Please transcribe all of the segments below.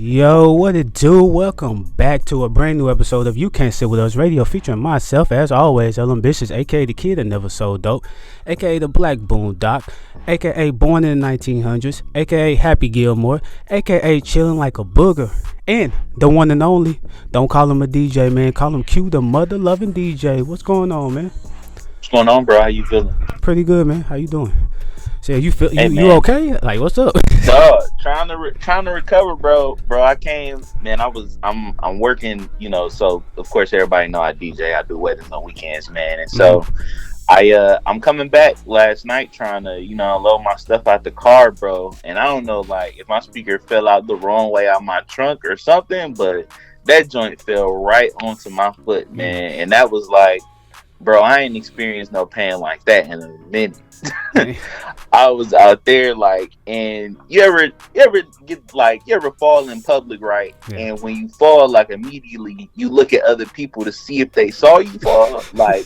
Yo, what it do? Welcome back to a brand new episode of You Can't Sit With Us Radio, featuring myself, as always, El Ambitious, aka the kid that never sold dope, aka the Black Boondock, aka born in the 1900s, aka Happy Gilmore, aka chilling like a booger, and the one and only. Don't call him a DJ, man. Call him Q, the mother-loving DJ. What's going on, man? What's going on, bro? How you feeling? Pretty good, man. How you doing? So you feel Hey, you okay? Like, what's up? Dog, trying to recover, bro. I came, man. I'm working, So of course everybody know I DJ. I do weddings on weekends, man. And so I'm coming back last night trying to, unload my stuff out the car, bro. And I don't know, like, if my speaker fell out the wrong way out my trunk or something, but that joint fell right onto my foot, man. And that was like, bro, I ain't experienced no pain like that in a minute. I was out there like, and you ever fall in public, right? Yeah. And when you fall, like, immediately you look at other people to see if they saw you fall. Like,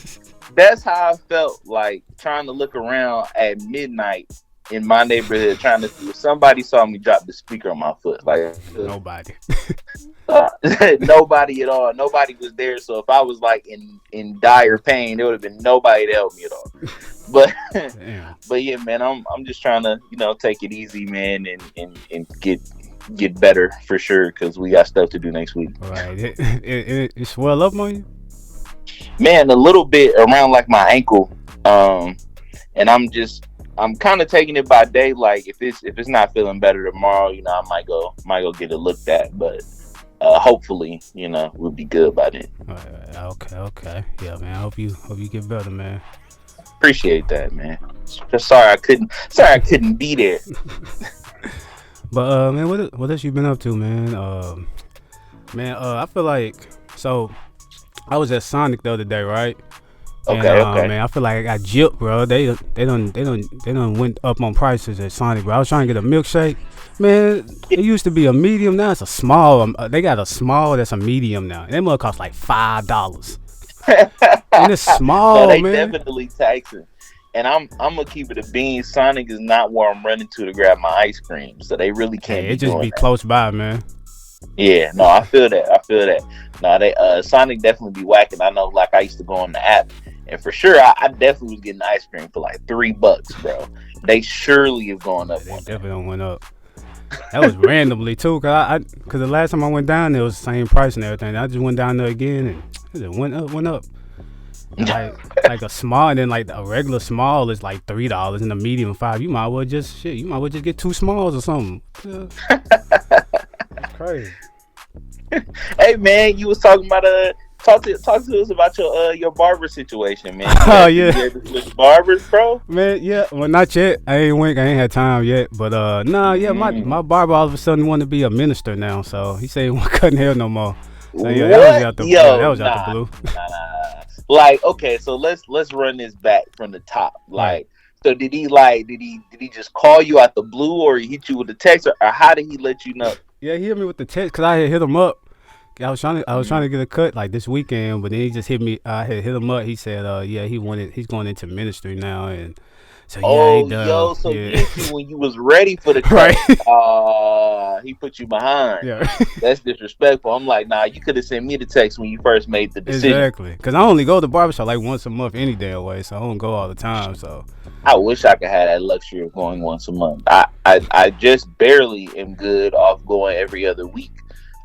that's how I felt, like, trying to look around at midnight in my neighborhood, trying to see if somebody saw me drop the speaker on my foot. Like, nobody. Nobody at all. Nobody was there. So if I was like in dire pain, there would have been nobody to help me at all. But yeah, man, I'm just trying to take it easy, man, and get better for sure, because we got stuff to do next week. Right. It swell up on you, man, a little bit around like my ankle, and I'm kind of taking it by day. Like, if it's not feeling better tomorrow, I might go get it looked at, but hopefully, we'll be good by then. Okay. Yeah, man. I hope you get better, man. Appreciate that, man. Just sorry I couldn't be there. But man, what else you been up to, man? I feel like, so I was at Sonic the other day, right? Okay. Man, I feel like I got gypped, bro. They done went up on prices at Sonic, bro. I was trying to get a milkshake. Man, it used to be a medium, now it's a small. They got a small that's a medium now. And that must cost like $5. And it's small, no, they man. Definitely taxing. And I'm gonna keep it a bean. Sonic is not where I'm running to grab my ice cream, so they really can't. It just be that. Close by, man. Yeah, no, I feel that. No, they Sonic definitely be whacking. I know, like, I used to go on the app, and for sure, I definitely was getting ice cream for like $3, bro. They surely have gone up. They definitely don't went up. That was randomly too, cause the last time I went down there, it was the same price and everything. I just went down there again, and it just went up. Like a small, and then like a regular small is like $3, and a medium $5. You might well just get two smalls or something. Yeah. Crazy. Hey, man, you was talking about talk to us about your barber situation, man. Oh yeah, with barbers, bro. Man, yeah. Well, not yet. I ain't had time yet. But my barber all of a sudden wanted to be a minister now, so he said he wasn't cutting hair no more. So yeah, that was out the blue. Nah. Like, okay, so let's run this back from the top. Like, so did he just call you out the blue, or he hit you with the text, or how did he let you know? Yeah, he hit me with the text, because I had hit him up. I was trying to get a cut like this weekend, but then he just hit me. I had hit him up. He said, he's going into ministry now, and so he done. So he hit you when you was ready for the cut. Right. He put you behind. Yeah. That's disrespectful. I'm like, nah, you could have sent me the text when you first made the decision. Exactly, because I only go to the barbershop like once a month any day away, so I don't go all the time. So I wish I could have that luxury of going once a month. I just barely am good off going every other week.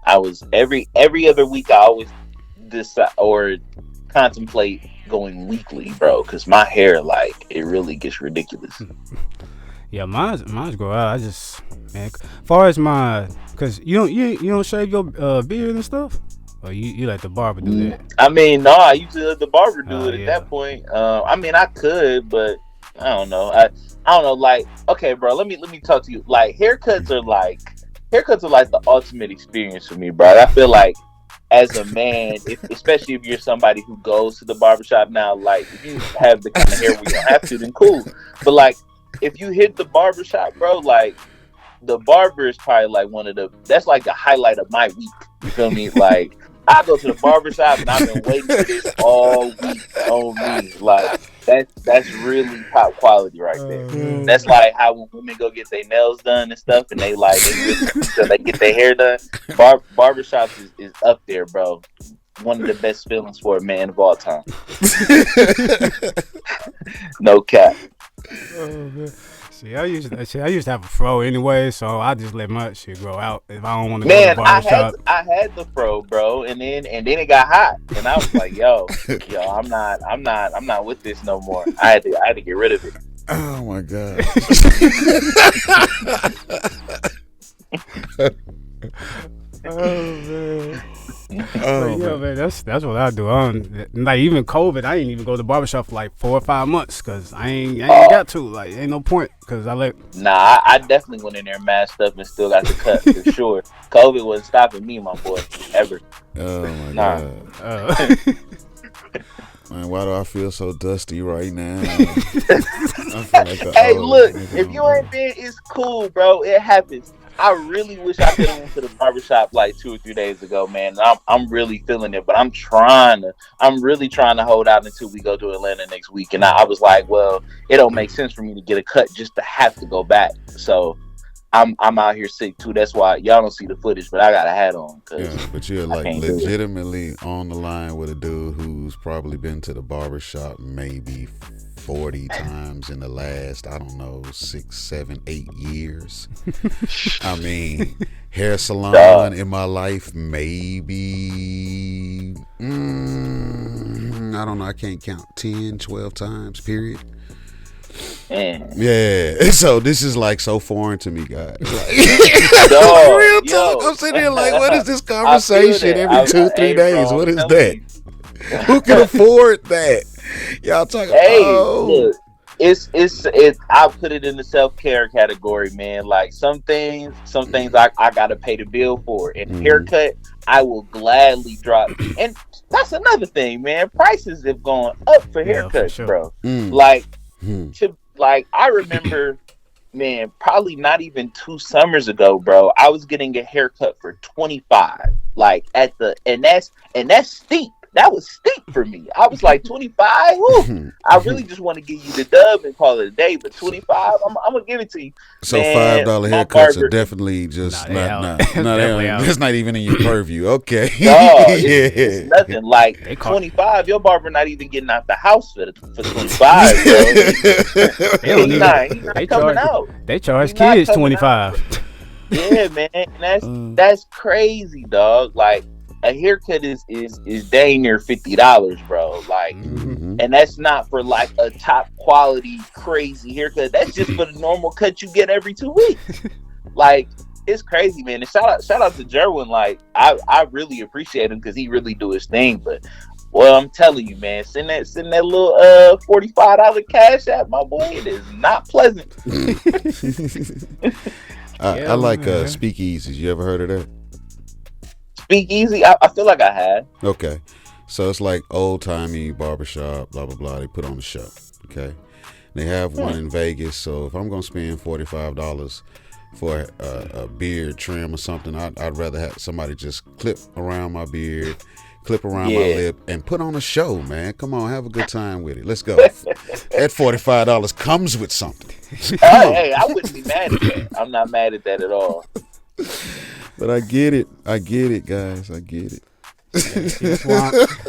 I was every other week. I always decide or contemplate going weekly, bro, because my hair, like, it really gets ridiculous. Yeah, mine's grow out. I just, man, as far as because you don't shave your beard and stuff, or you let the barber do that? I mean, no, I used to let the barber do it at that point. I mean, I could, but I don't know. I don't know. Like, okay, bro, let me talk to you. Like, haircuts are like the ultimate experience for me, bro. I feel like, as a man, especially if you're somebody who goes to the barbershop now, like, if you have the kind of hair where you don't have to, then cool. But, like, if you hit the barbershop, bro, like, the barber is probably like that's like the highlight of my week. You feel me? Like, I go to the barbershop and I've been waiting for this all week on me. Like that's really top quality right there. That's like how when women go get their nails done and stuff, and they really so they get their hair done. Barbershops is up there, bro. One of the best feelings for a man of all time. No cap. Oh, man. See, I used to have a fro anyway, so I just let my shit grow out if I don't want to go to the barbershop. I had the fro, bro, and then it got hot, and I was like, yo, I'm not with this no more. I had to get rid of it. Oh my god. Oh man. Oh, yeah, man, that's what I do. Like even COVID, I ain't even go to the barbershop for like 4 or 5 months because I ain't got to. Like, ain't no point because Nah, I definitely went in there masked up and still got the cut for sure. COVID wasn't stopping me, my boy, ever. Oh my god. Man, why do I feel so dusty right now? Hey, look, if you ain't been, it's cool, bro. It happens. I really wish I could have went to the barbershop like 2 or 3 days ago, man. I'm really feeling it, but I'm really trying to hold out until we go to Atlanta next week. And I was like, well, it don't make sense for me to get a cut just to have to go back. So I'm out here sick too. That's why y'all don't see the footage, but I got a hat on. Yeah, but you're like legitimately on the line with a dude who's probably been to the barbershop maybe 40 times in the last, I don't know, 6, 7, 8 years. I mean, hair salon in my life, maybe, I don't know, I can't count, 10, 12 times, period. Yeah, so this is like so foreign to me, guys. Like, real talk, I'm sitting here like, what is this conversation every 2, 3 days? Bro, what is that? Who can afford that? Y'all talking? Look, it's I'll put it in the self-care category, man. Like some things I gotta pay the bill for, and haircut I will gladly drop. And that's another thing, man. Prices have gone up for haircuts, for sure, bro. Like I remember, man, probably not even 2 summers ago, bro, I was getting a haircut for $25. Like and that's steep. That was steep for me. I was like 25. Woo, I really just want to give you the dub and call it a day, but 25, I'm gonna give it to you. So man, $5 haircuts are definitely just it's not even in your purview. Okay, it's nothing. Like 25, your barber not even getting out the house for 25. Bro. He's not coming out. They charge kids 25. Yeah, man, that's crazy, dog. Like, a haircut is dang near $50, bro. Like, and that's not for like a top quality crazy haircut. That's just for the normal cut you get every 2 weeks. Like, it's crazy, man. And shout out to Jerwin. Like, I really appreciate him because he really do his thing. But well, I'm telling you, man, send that little $45 cash app, my boy. It is not pleasant. I like speakeasies. You ever heard of that? Speakeasy, I feel like I had. Okay, so it's like old timey barbershop, blah blah blah. They put on a show. Okay, they have one in Vegas. So if I'm gonna spend $45 for a beard trim or something, I'd rather have somebody just clip around my beard, clip around my lip, and put on a show. Man, come on, have a good time with it. Let's go. That $45 comes with something. Hey, I wouldn't be mad at that. I'm not mad at that at all. But I get it, guys. I get it.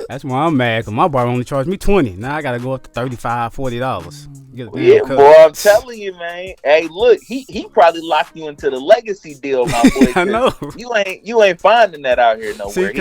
That's why I'm mad, because my barber only charged me $20. Now I gotta go up to $35, $40. Boy, I'm telling you, man. Hey, look, he probably locked you into the legacy deal, my boy. I know. You ain't finding that out here nowhere.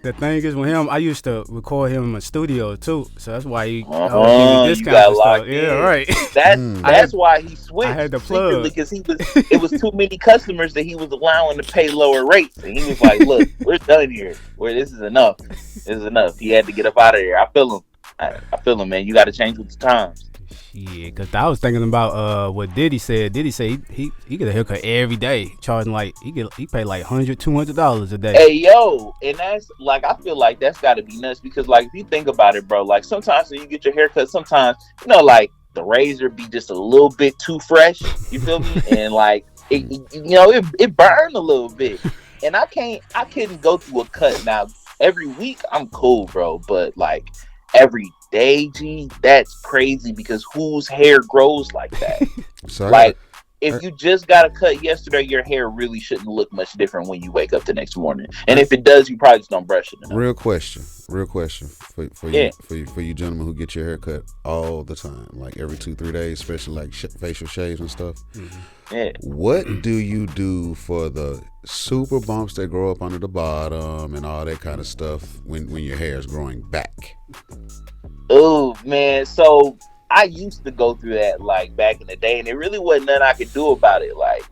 The thing is with him, I used to record him in my studio too, so that's why he gave me discounts and stuff. Yeah, right. That's why he switched. I had to plug because it was too many customers that he was allowing to pay lower rates, and he was like, "Look, we're done here. This is enough. This is enough." He had to get up out of there. I feel him. I feel him, man. You got to change with the times. Yeah, because I was thinking about what Diddy said. Diddy said he get a haircut every day, charging like he pay like $100, $200 a day. Hey, yo, and that's like, I feel like that's got to be nuts, because like if you think about it, bro, like sometimes when you get your haircut, sometimes like the razor be just a little bit too fresh. You feel me? And like it burned a little bit. I couldn't go through a cut. Now every week I'm cool, bro, but like every day, G, that's crazy because whose hair grows like that? So Like if you just got a cut yesterday, your hair really shouldn't look much different when you wake up the next morning. And if it does, you probably just don't brush it enough. Real question for you gentlemen who get your hair cut all the time, like every 2-3 days, especially like facial shaves and stuff. Yeah. What do you do for the super bumps that grow up under the bottom and all that kind of stuff when your hair is growing back? Oh man, so I used to go through that like back in the day, and it really wasn't nothing I could do about it. Like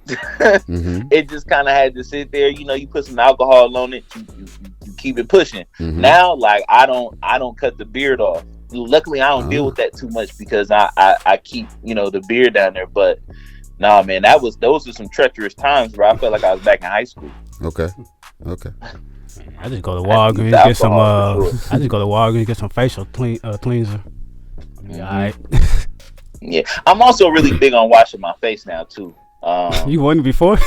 it just kind of had to sit there. You know, you put some alcohol on it, you keep it pushing. Now, like I don't cut the beard off. Luckily, I don't deal with that too much because I keep the beard down there. But nah, man, those were some treacherous times where I felt like I was back in high school. Okay. I just go to Walgreens get some. I just go to Walgreens get some facial cleanser. Alright. Yeah, I'm also really big on washing my face now too. You wasn't before?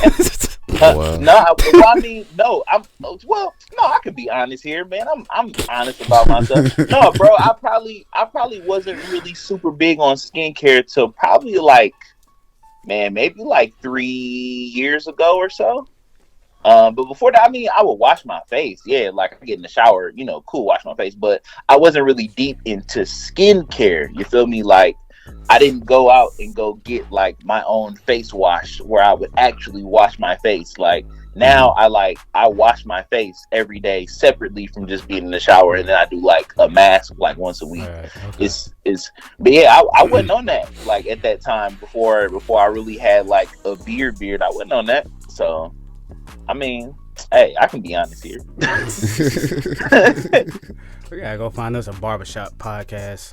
No, I mean, no. I can be honest here, man. I'm honest about myself. No, bro, I probably wasn't really super big on skincare till probably maybe like 3 years ago or so. But before that, I mean, I would wash my face. Yeah, like I get in the shower, cool, wash my face. But I wasn't really deep into skincare. You feel me? Like, I didn't go out and go get like my own face wash where I would actually wash my face. Like now, I wash my face every day separately from just being in the shower, and then I do like a mask like once a week. Right, okay. But yeah, I wasn't on that like at that time before I really had like a beard. I wasn't on that, so. I mean, hey, I can be honest here. We gotta go find us a barbershop podcast.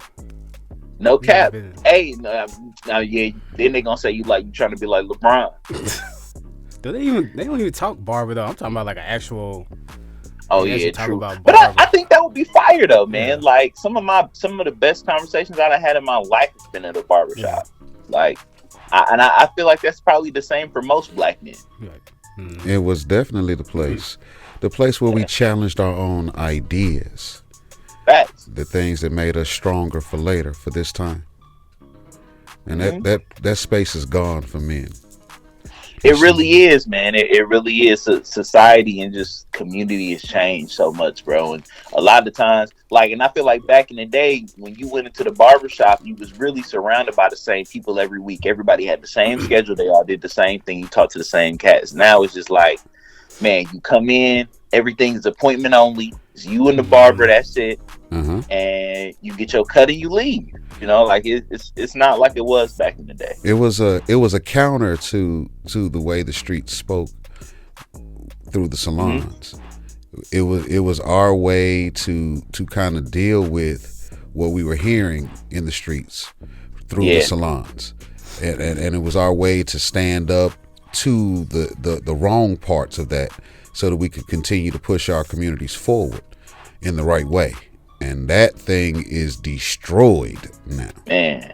No cap. Hey, now yeah, then they gonna say you trying to be like LeBron. They don't even talk barber though. I'm talking about like an actual. Oh yeah, true. But I think that would be fire though, man. Yeah. Like some of the best conversations I've had in my life has been at a barbershop. Yeah. Like, I feel like that's probably the same for most black men. Right. It was definitely the place where we challenged our own ideas. Facts. The things that made us stronger for later, for this time. And that space is gone for men. It really is, man. It really is. Society and just community has changed so much, bro. And a lot of the times, and I feel like back in the day, when you went into the barbershop, you was really surrounded by the same people every week. Everybody had the same schedule. They all did the same thing. You talked to the same cats. Now it's just like, man, you come in, everything's appointment only. It's you and the barber, that's it. And you get your cut and you leave. It's not like it was back in the day. It was a counter to the way the streets spoke through the salons. It was our way to kind of deal with what we were hearing in the streets through the salons, and it was our way to stand up to the wrong parts of that, so that we could continue to push our communities forward in the right way. And that thing is destroyed now. Man,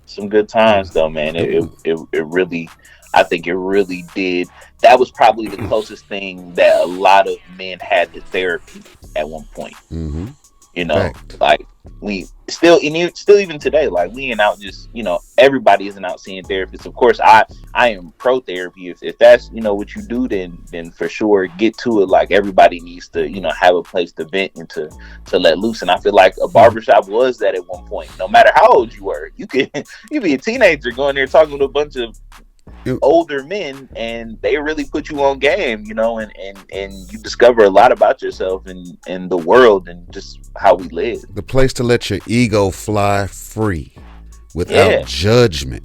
some good times though, man. It really, I think it really did. That was probably the closest thing that a lot of men had to therapy at one point. Fact. Like we still even today, like we ain't out just, everybody isn't out seeing therapists. Of course, I am pro therapy. If that's, what you do, then for sure get to it. Like everybody needs to, have a place to vent and to let loose. And I feel like a barbershop was that at one point. No matter how old you were, you be a teenager going there talking to a bunch of older men, and they really put you on game, and you discover a lot about yourself and the world and just how we live. The place to let your ego fly free without judgment.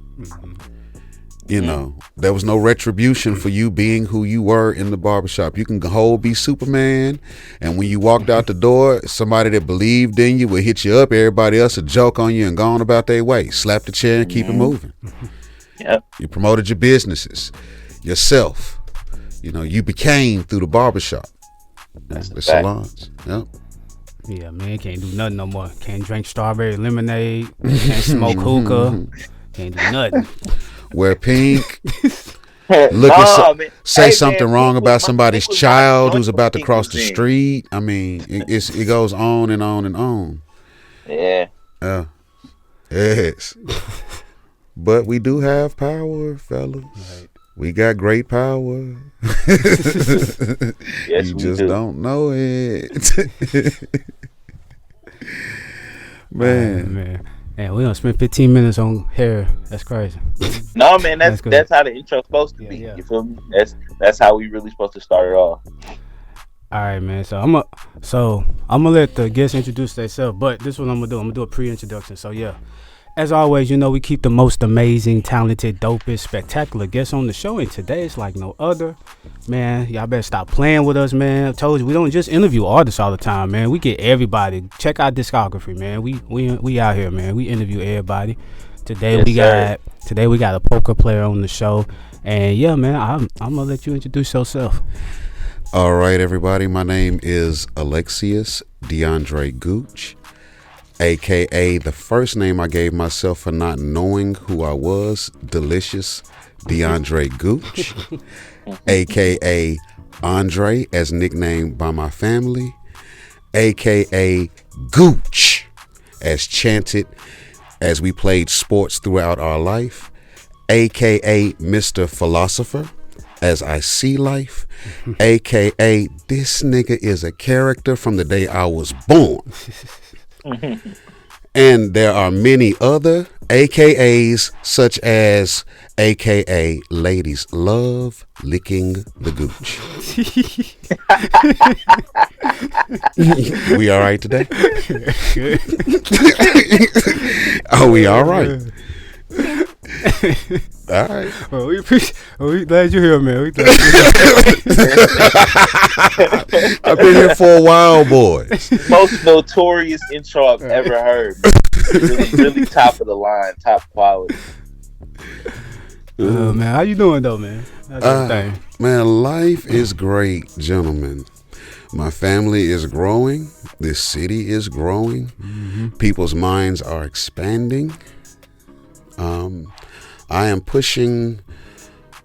There was no retribution for you being who you were in the barbershop. You can be Superman, and when you walked out the door, somebody that believed in you would hit you up. Everybody else would joke on you and go on about their way. Slap the chair and keep it moving. Yep. You promoted your businesses, yourself. You became through the barbershop. That's the salons. Yep. Yeah, man, can't do nothing no more. Can't drink strawberry lemonade. Can't smoke hookah. Can't do nothing. Wear pink. Man. say Hey, something man, wrong about somebody's was my child joint who's when about to Pink cross was the in. street. I mean, it goes on and on and on. Yeah. Yes. But we do have power, fellas. Right. We got great power. Yes, You we just do. don't know it. Man. Man, we don't spend 15 minutes on hair. That's crazy. No, man, that's good. how the intro's supposed to be. Yeah. You feel me? That's how we really supposed to start it off. All right, man. So I'm gonna let the guests introduce themselves, but this is what I'm gonna do. I'm gonna do a pre-introduction. So yeah, as always, we keep the most amazing, talented, dopest, spectacular guests on the show, and today it's like no other. Man, y'all better stop playing with us, man. I told you we don't just interview artists all the time, man. We get everybody. Check our discography, man. We out here, man. We interview everybody. Today we got a poker player on the show, and yeah, man, I'm gonna let you introduce yourself. All right, everybody. My name is Alexius DeAndre Gooch, a.k.a. the first name I gave myself for not knowing who I was, Delicious DeAndre Gooch, a.k.a. Andre, as nicknamed by my family, a.k.a. Gooch, as chanted as we played sports throughout our life, a.k.a. Mr. Philosopher, as I see life, a.k.a. this nigga is a character from the day I was born. And there are many other AKAs, such as AKA ladies love licking the gooch. We all right today? Are we all right? All right. Well, we glad you're here, man. I've been here for a while, boys. Most notorious intro I've ever heard. Really top of the line, top quality. Man, how you doing though, man? How's everything? Man, life is great, gentlemen. My family is growing. This city is growing. Mm-hmm. People's minds are expanding. I am pushing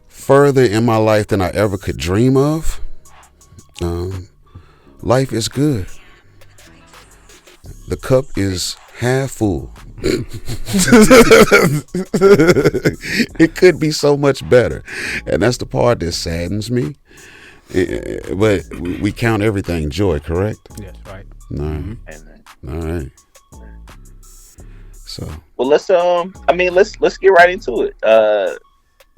further in my life than I ever could dream of. Life is good. The cup is half full. It could be so much better. And that's the part that saddens me. But we count everything joy, correct? Yes, right. All right. Mm-hmm. All right. So, well, let's get right into it.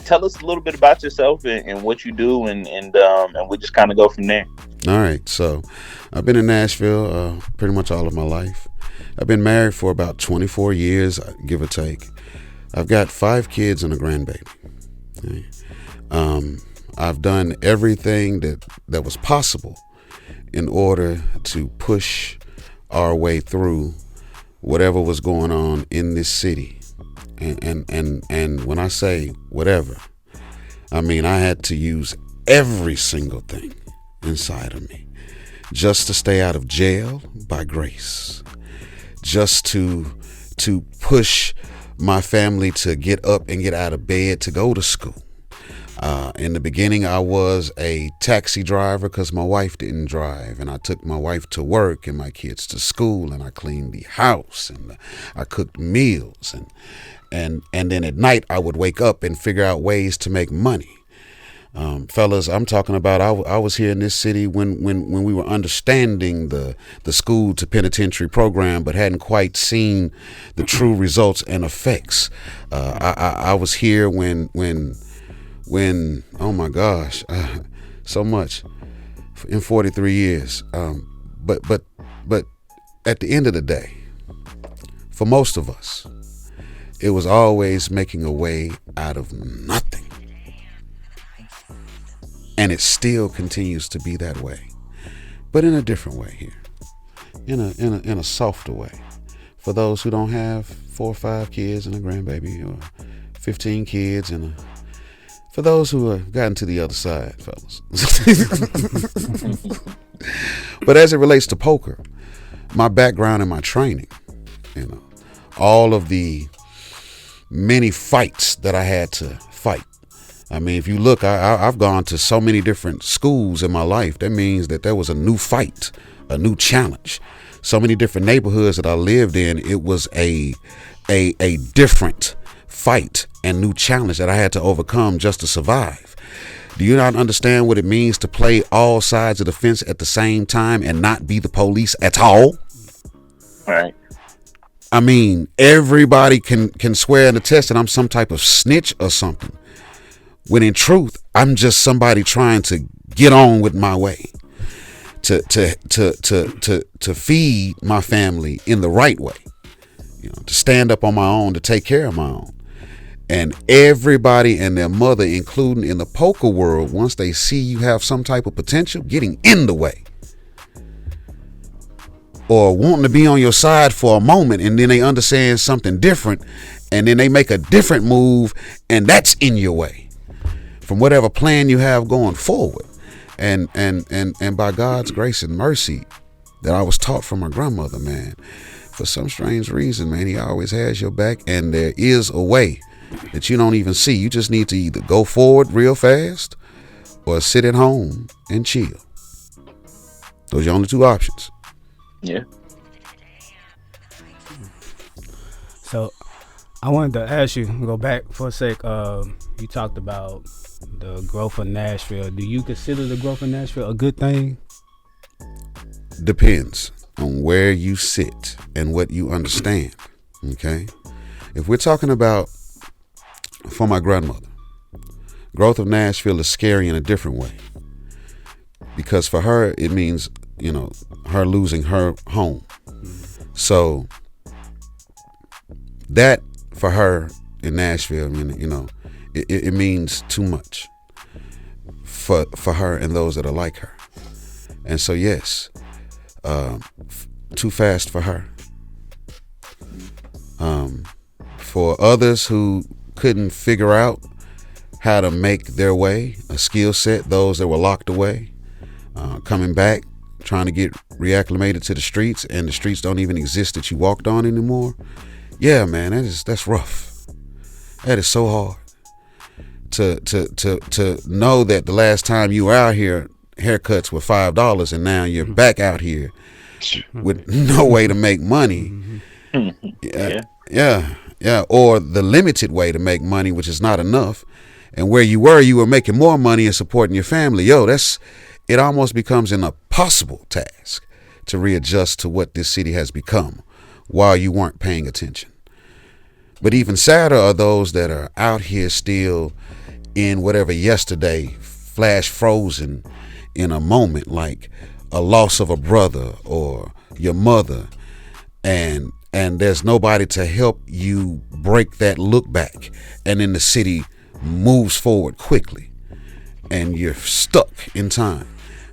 Tell us a little bit about yourself and what you do, and we'll just kind of go from there. All right. So, I've been in Nashville pretty much all of my life. I've been married for about 24 years, give or take. I've got 5 kids and a grandbaby. Okay. I've done everything that was possible in order to push our way through whatever was going on in this city. And when I say whatever, I mean I had to use every single thing inside of me just to stay out of jail by grace, just to push my family to get up and get out of bed to go to school. In the beginning, I was a taxi driver because my wife didn't drive, and I took my wife to work and my kids to school, and I cleaned the house and I cooked meals, and then at night I would wake up and figure out ways to make money. Fellas, I'm talking about I was here in this city when we were understanding the school to penitentiary program, but hadn't quite seen the true results and effects. I was here when oh my gosh, so much in 43 years. But at the end of the day, for most of us, it was always making a way out of nothing. And it still continues to be that way, but in a different way here, in a softer way. For those who don't have 4 or 5 kids and a grandbaby, or 15 kids for those who have gotten to the other side, fellas. But as it relates to poker, my background and my training, all of the many fights that I had to fight, I mean, if you look, I've gone to so many different schools in my life. That means that there was a new fight, a new challenge. So many different neighborhoods that I lived in, it was a different fight and new challenge that I had to overcome just to survive. Do you not understand what it means to play all sides of the fence at the same time and not be the police at all? All right. I mean, everybody can swear and attest that I'm some type of snitch or something, when in truth, I'm just somebody trying to get on with my way, to feed my family in the right way, to stand up on my own, to take care of my own. And everybody and their mother, including in the poker world, once they see you have some type of potential, getting in the way or wanting to be on your side for a moment, and then they understand something different, and then they make a different move, and that's in your way from whatever plan you have going forward. And by God's grace and mercy that I was taught from my grandmother, man, for some strange reason, man, he always has your back, and there is a way that you don't even see. You just need to either go forward real fast or sit at home and chill. Those are your only two options. Yeah. So I wanted to ask you, go back for a sec. You talked about the growth of Nashville. Do you consider the growth of Nashville a good thing? Depends on where you sit and what you understand. Okay. If we're talking about, for my grandmother, growth of Nashville is scary in a different way, because for her, it means, her losing her home. So that for her in Nashville, it means too much for her and those that are like her. And so, yes, too fast for her. For others who couldn't figure out how to make their way, a skill set, those that were locked away, coming back, trying to get reacclimated to the streets, and the streets don't even exist that you walked on anymore. Yeah, man, that's rough. That is so hard to know that the last time you were out here, haircuts were $5, and now you're back out here with no way to make money. Yeah, or the limited way to make money, which is not enough. And where you were making more money and supporting your family. It almost becomes an impossible task to readjust to what this city has become while you weren't paying attention. But even sadder are those that are out here still in whatever yesterday, flash frozen in a moment, like a loss of a brother or your mother, and there's nobody to help you break that look back, and then the city moves forward quickly and you're stuck in time.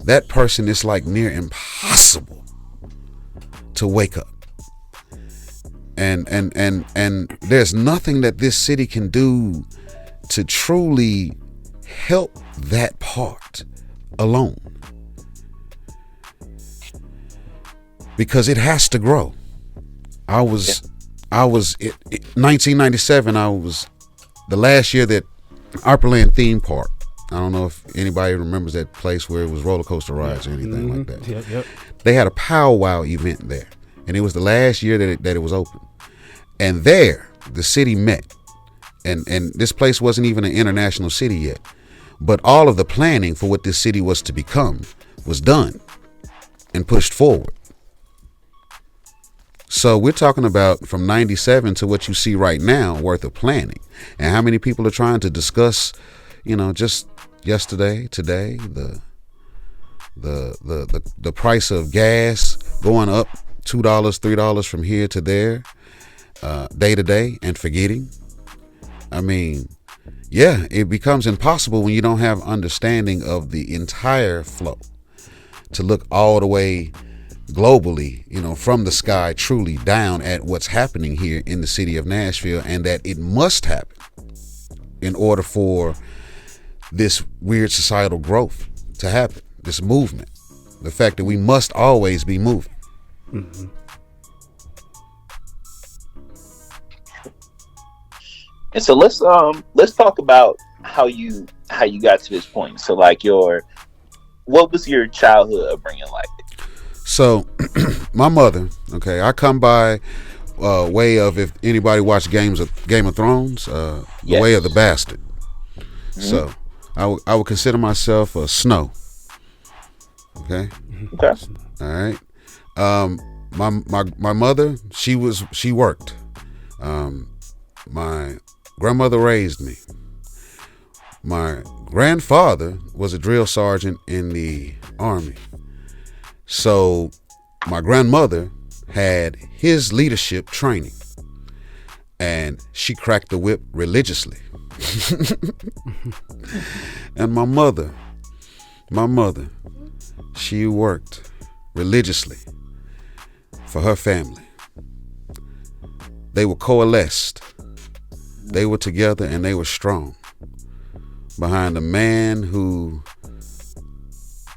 That person is like near impossible to wake up. And there's nothing that this city can do to truly help that part alone, because it has to grow. I was 1997. I was the last year that Upperland Theme Park. I don't know if anybody remembers that place where it was roller coaster rides or anything like that. Yep. They had a powwow event there, and it was the last year that it was open. And there, the city met, and this place wasn't even an international city yet, but all of the planning for what this city was to become was done and pushed forward. So we're talking about from 97 to what you see right now worth of planning. And how many people are trying to discuss, just yesterday, today, the price of gas going up $2, $3 from here to there, day to day, and forgetting. I mean, yeah, it becomes impossible when you don't have understanding of the entire flow to look all the way globally, from the sky truly down at what's happening here in the city of Nashville, and that it must happen in order for this weird societal growth to happen, this movement, the fact that we must always be moving. Mm-hmm. And so let's talk about how you got to this point. So like what was your childhood upbringing like? So, my mother, okay, I come by way of, if anybody watched Game of Thrones, the Yes. way of the bastard. So, I would consider myself a Snow. Okay. Okay. All right. My mother, she worked. My grandmother raised me. My grandfather was a drill sergeant in the Army. So my grandmother had his leadership training, and she cracked the whip religiously. And my mother, she worked religiously for her family. They were coalesced. They were together, and they were strong behind a man who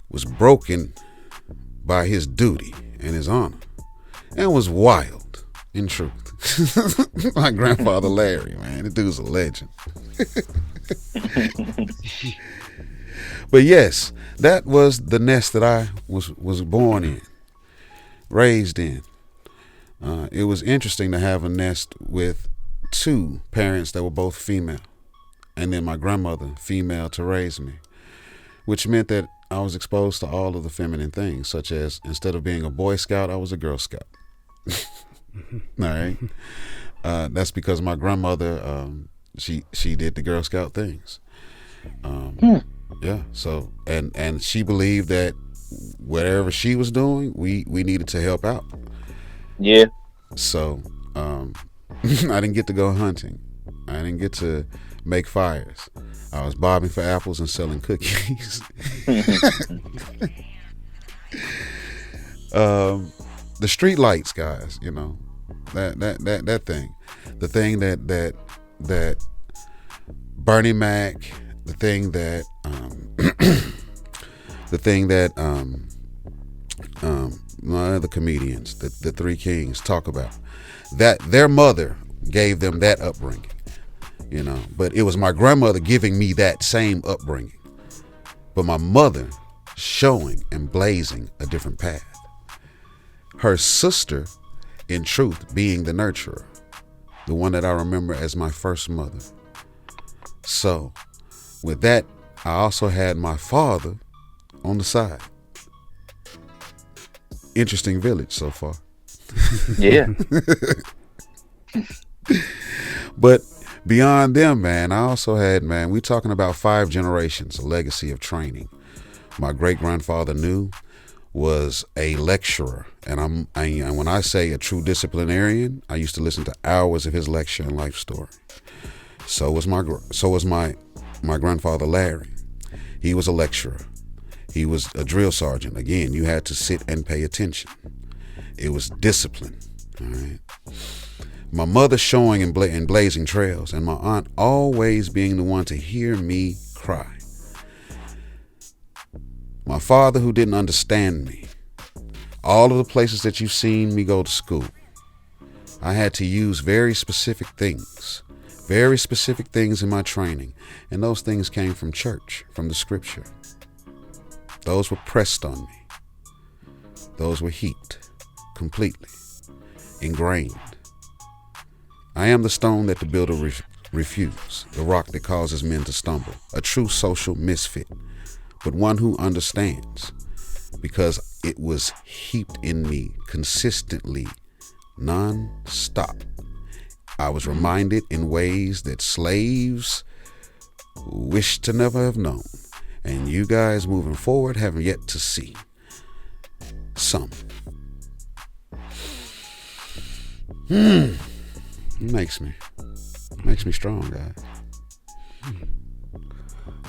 was broken by his duty and his honor, and was wild in truth. My grandfather Larry, man, the dude's a legend. But yes, that was the nest that I was born in, raised in. It was interesting to have a nest with two parents that were both female, and then my grandmother, female, to raise me, which meant that I was exposed to all of the feminine things, such as, instead of being a Boy Scout, I was a Girl Scout. All right. That's because my grandmother, she did the Girl Scout things. Yeah. So, and she believed that whatever she was doing, we needed to help out. Yeah. So, I didn't get to go hunting. I didn't get to make fires. I was bobbing for apples and selling cookies. The street lights, guys, you know, that thing, the thing that Bernie Mac, the thing that my other comedians, the Three Kings, talk about, that their mother gave them that upbringing, you know. But it was my grandmother giving me that same upbringing, but my mother showing and blazing a different path. Her sister, in truth, being the nurturer, the one that I remember as my first mother. So with that, I also had my father on the side. Interesting village so far. Yeah. But beyond them, man, I also had, man, we talking about 5 generations, a legacy of training. My great grandfather was a lecturer, and when I say a true disciplinarian, I used to listen to hours of his lecture and life story. So was my grandfather Larry. He was a lecturer. He was a drill sergeant. Again, you had to sit and pay attention. It was discipline. All right. My mother showing and blazing trails, and my aunt always being the one to hear me cry. My father, who didn't understand me. All of the places that you've seen me go to school, I had to use very specific things in my training, and those things came from church, from the scripture. Those were pressed on me. Those were heaped completely, ingrained. I am the stone that the builder refused, the rock that causes men to stumble, a true social misfit, but one who understands, because it was heaped in me consistently, non-stop. I was reminded in ways that slaves wish to never have known, and you guys moving forward have yet to see some. Makes me strong, guys.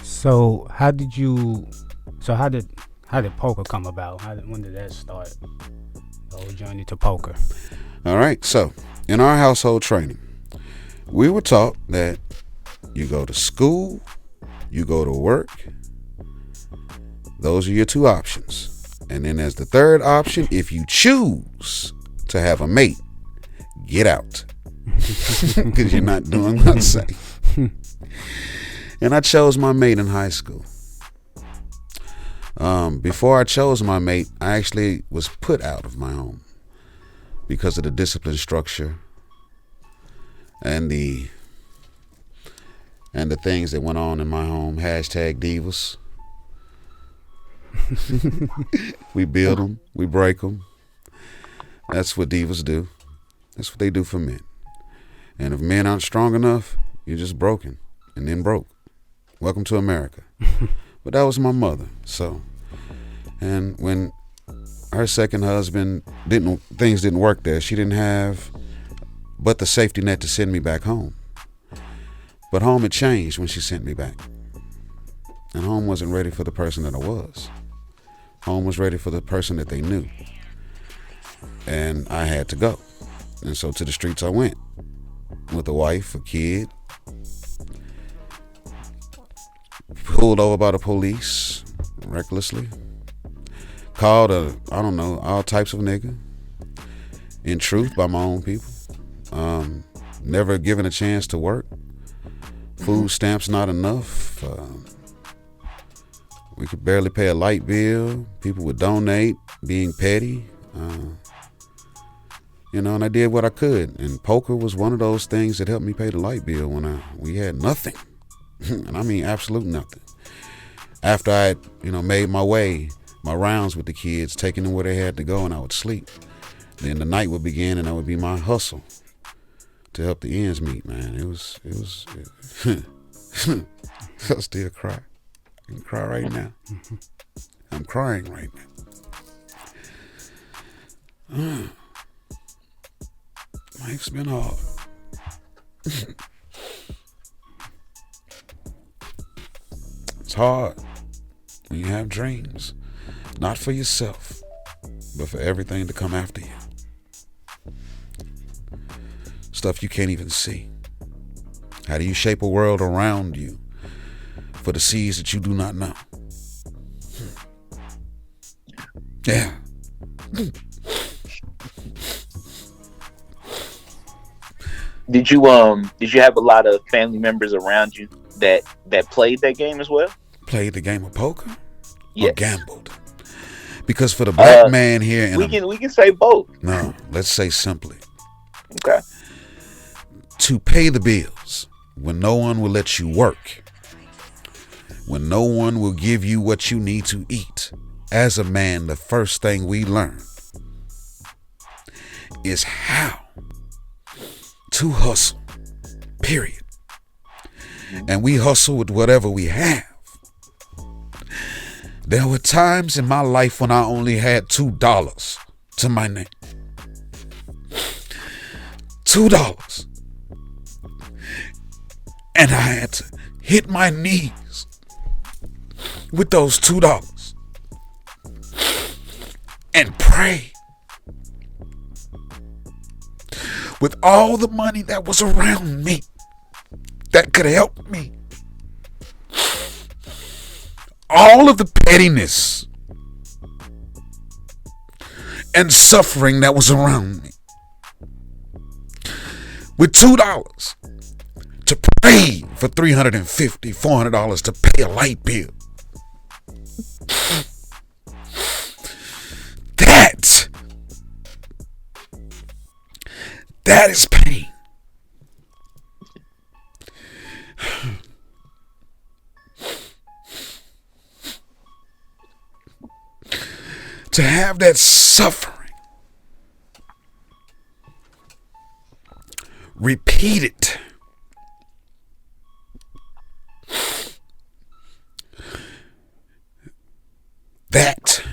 So how did poker come about? When did that start? The whole journey to poker. All right. So in our household training, we were taught that you go to school, you go to work. Those are your 2 options. And then as the third option, if you choose to have a mate, get out. Because you're not doing what I say. And I chose my mate in high school. Before I chose my mate, I actually was put out of my home because of the discipline structure and the things that went on in my home. Hashtag divas. We build them, we break them. That's what divas do. That's what they do for men. And if men aren't strong enough, you're just broken and then broke. Welcome to America. But that was my mother. So, and when her second husband things didn't work there, she didn't have but the safety net to send me back home. But home had changed when she sent me back. And home wasn't ready for the person that I was. Home was ready for the person that they knew. And I had to go. And so to the streets I went with a wife, a kid, pulled over by the police recklessly, called all types of nigga, in truth, by my own people, never given a chance to work, food stamps not enough, we could barely pay a light bill, people would donate, being petty, and I did what I could, and poker was one of those things that helped me pay the light bill when we had nothing. And I mean absolute nothing. After I had, made my rounds with the kids, taking them where they had to go, and I would sleep. Then the night would begin, and that would be my hustle to help the ends meet, man. It was I still cry. I can cry right now. I'm crying right now. Life's been hard. It's hard when you have dreams, not for yourself, but for everything to come after you. Stuff you can't even see. How do you shape a world around you for the seeds that you do not know? Yeah. Did you have a lot of family members around you that played that game as well? Played the game of poker? Yes. Or gambled? Because for the black man here, we can say both. No, let's say simply. Okay. To pay the bills when no one will let you work, when no one will give you what you need to eat. As a man, the first thing we learn is how to hustle, period. And we hustle with whatever we have. There were times in my life when I only had $2 to my name. $2. And I had to hit my knees with those $2 and pray. With all the money that was around me that could help me. All of the pettiness and suffering that was around me. With $2 to pray for $350, $400 to pay a light bill. That is pain. To have that suffering repeated that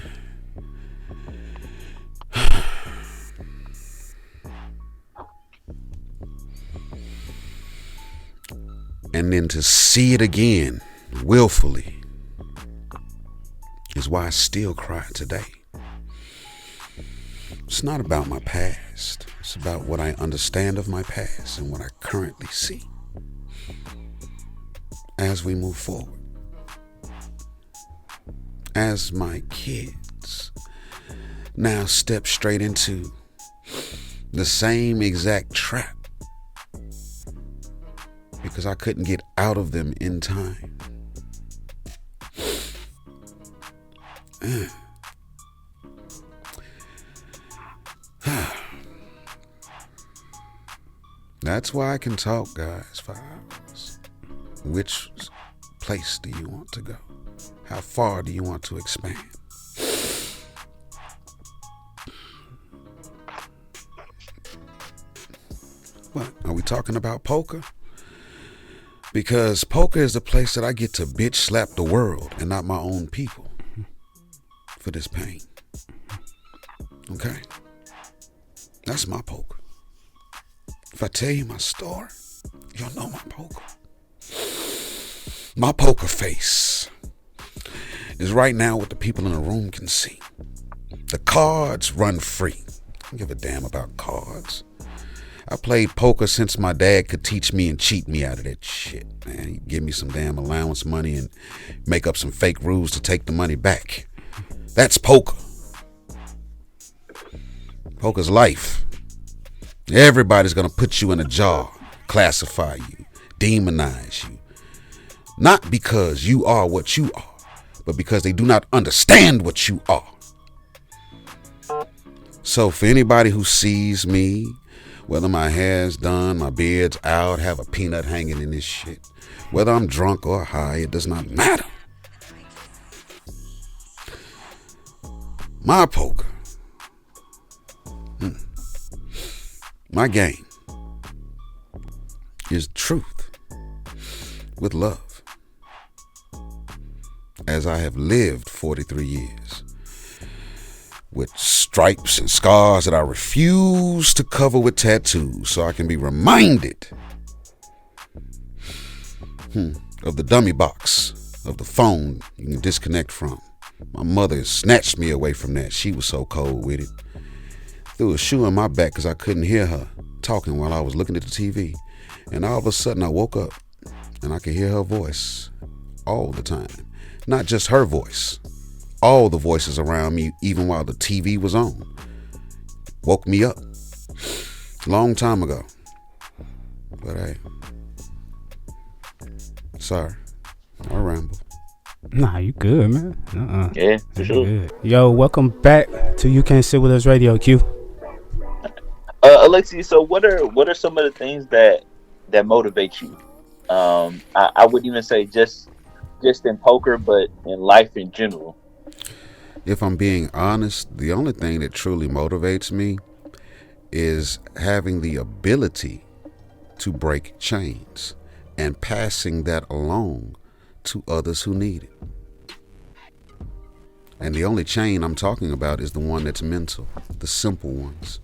and then to see it again willfully is why I still cry today. It's not about my past. It's about what I understand of my past and what I currently see as we move forward. As my kids now step straight into the same exact trap. because I couldn't get out of them in time. That's why I can talk, guys, for hours. Which place do you want to go? How far do you want to expand? What? Are we talking about poker? Because poker is the place that I get to bitch slap the world and not my own people for this pain. Okay? That's my poker. If I tell you my story, you'll know my poker. My poker face is right now what the people in the room can see. The cards run free. I don't give a damn about cards. I played poker since my dad could teach me and cheat me out of that shit, man. He'd give me some damn allowance money and make up some fake rules to take the money back. That's poker. Poker's life. Everybody's gonna put you in a jar, classify you, demonize you. Not because you are what you are, but because they do not understand what you are. So for anybody who sees me, whether my hair's done, my beard's out, have a peanut hanging in this shit, whether I'm drunk or high, it does not matter. My poker. My game is truth with love. As I have lived 43 years with stripes and scars that I refuse to cover with tattoos so I can be reminded of the dummy box of the phone you can disconnect from. My mother snatched me away from that. She was so cold with it. Threw a shoe in my back because I couldn't hear her talking while I was looking at the TV. And all of a sudden I woke up and I could hear her voice all the time. Not just her voice. All the voices around me, even while the TV was on. Woke me up. Long time ago. But hey. Sorry. I ramble. Nah, you good, man. Yeah, for sure. Good. Yo, welcome back to You Can't Sit With Us Radio, Q. Alexius, so what are some of the things that motivate you? I wouldn't even say just in poker, but in life in general. If I'm being honest, the only thing that truly motivates me is having the ability to break chains and passing that along to others who need it. And the only chain I'm talking about is the one that's mental, the simple ones.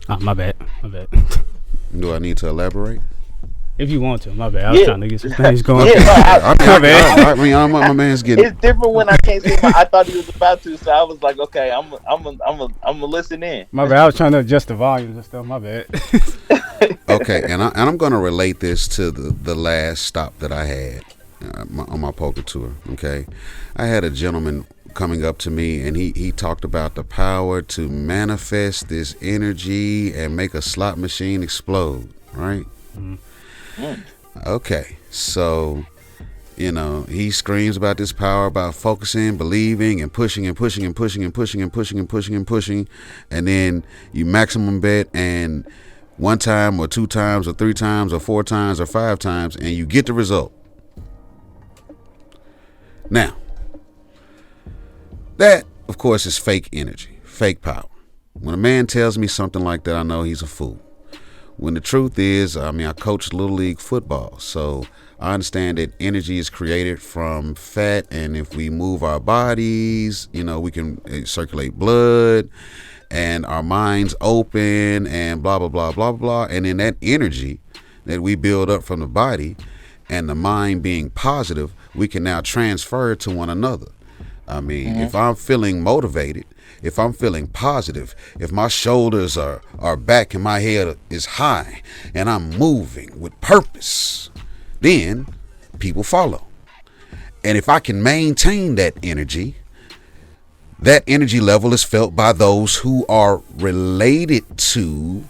Oh, my bad. Do I need to elaborate? If you want to, my bad. I was trying to get some things going. My bad. My man's getting. It's different when I can't see. I thought he was about to, so I was like, okay, I'm gonna listen in. My bad. I was trying to adjust the volumes and stuff. My bad. Okay, and I'm gonna relate this to the last stop that I had on my poker tour. Okay, I had a gentleman coming up to me, and he talked about the power to manifest this energy and make a slot machine explode. Right. Mm-hmm. Okay, so he screams about this power, about focusing, believing, and pushing and pushing and pushing and pushing and pushing and pushing and pushing, and then you maximum bet, and one time or two times or three times or four times or five times, and you get the result. Now, that of course is fake energy, fake power. When a man tells me something like that, I know he's a fool. When the truth is, I coached Little League football, so I understand that energy is created from fat, and if we move our bodies, we can circulate blood, and our minds open, and blah, blah, blah, blah, blah. And then that energy that we build up from the body and the mind being positive, we can now transfer it to one another. If I'm feeling motivated, if I'm feeling positive, if my shoulders are back and my head is high and I'm moving with purpose, then people follow. And if I can maintain that energy, that energy level is felt by those who are related to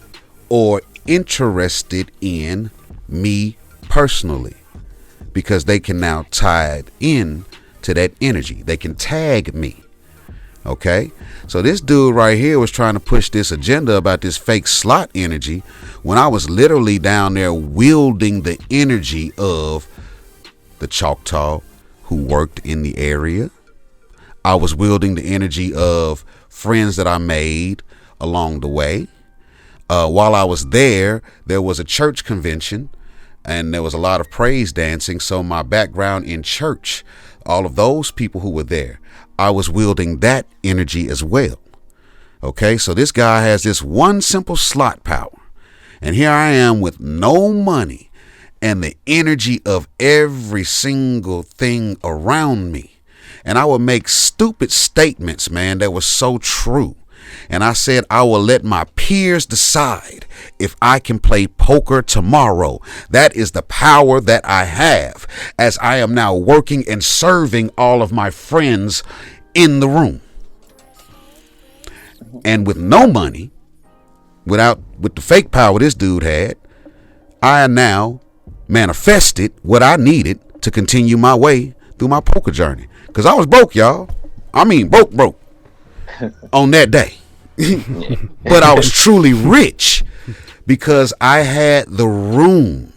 or interested in me personally, because they can now tie it in to that energy. They can tag me. Okay, so this dude right here was trying to push this agenda about this fake slot energy when I was literally down there wielding the energy of the Choctaw who worked in the area. I was wielding the energy of friends that I made along the way. While I was there was a church convention and there was a lot of praise dancing. So my background in church, all of those people who were there, I was wielding that energy as well. Okay, so this guy has this one simple slot power. And here I am with no money and the energy of every single thing around me. And I would make stupid statements, man, that were so true. And I said, I will let my peers decide if I can play poker tomorrow. That is the power that I have, as I am now working and serving all of my friends in the room. And with no money, with the fake power this dude had, I now manifested what I needed to continue my way through my poker journey. Because I was broke, y'all. I mean, broke on that day. But I was truly rich because I had the room.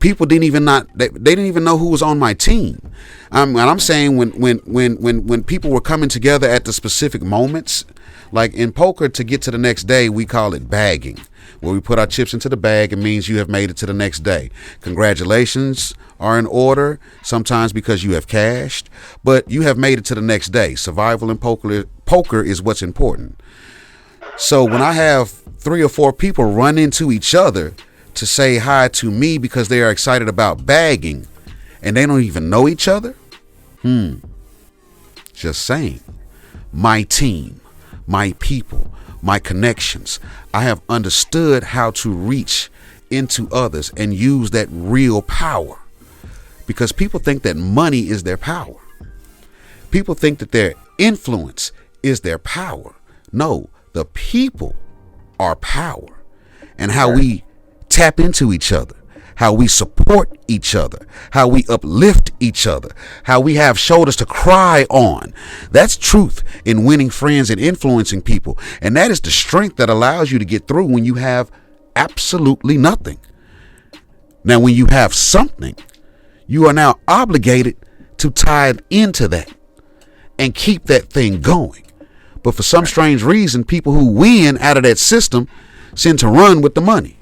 People didn't even they didn't even know who was on my team. And I'm saying when people were coming together at the specific moments, like in poker, to get to the next day, we call it bagging. Where we put our chips into the bag, it means you have made it to the next day. Congratulations are in order, sometimes because you have cashed, but you have made it to the next day. Survival in poker is what's important. So when I have 3 or 4 people run into each other to say hi to me because they are excited about bagging and they don't even know each other, just saying, my team, my people, my connections, I have understood how to reach into others and use that real power, because people think that money is their power. People think that their influence is their power. No, the people are power, and how we tap into each other, how we support each other, how we uplift each other, how we have shoulders to cry on. That's truth in winning friends and influencing people. And that is the strength that allows you to get through when you have absolutely nothing. Now, when you have something, you are now obligated to tie it into that and keep that thing going. But for some strange reason, people who win out of that system tend to run with the money.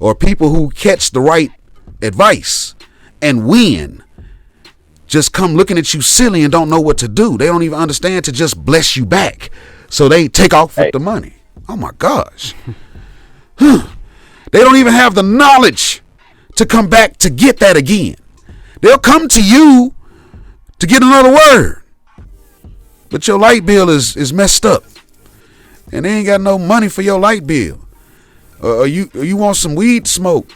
Or people who catch the right advice and win just come looking at you silly and don't know what to do. They don't even understand to just bless you back. So they take off with the money. Oh my gosh. They don't even have the knowledge to come back to get that again. They'll come to you to get another word, but your light bill is messed up and they ain't got no money for your light bill. Or you want some weed smoke,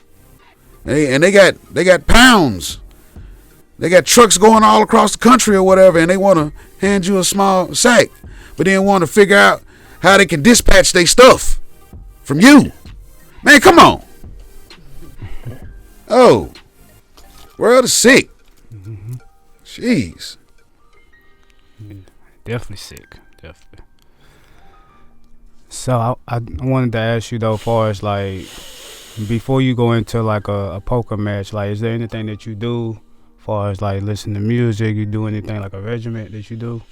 and they got pounds. They got trucks going all across the country or whatever, and they want to hand you a small sack, but then want to figure out how they can dispatch their stuff from you. Man, come on. Oh, world is sick. Jeez. Definitely sick. Definitely. So I wanted to ask you though, as far as like before you go into like a poker match, like is there anything that you do, as far as like listen to music? You do anything like a regiment that you do?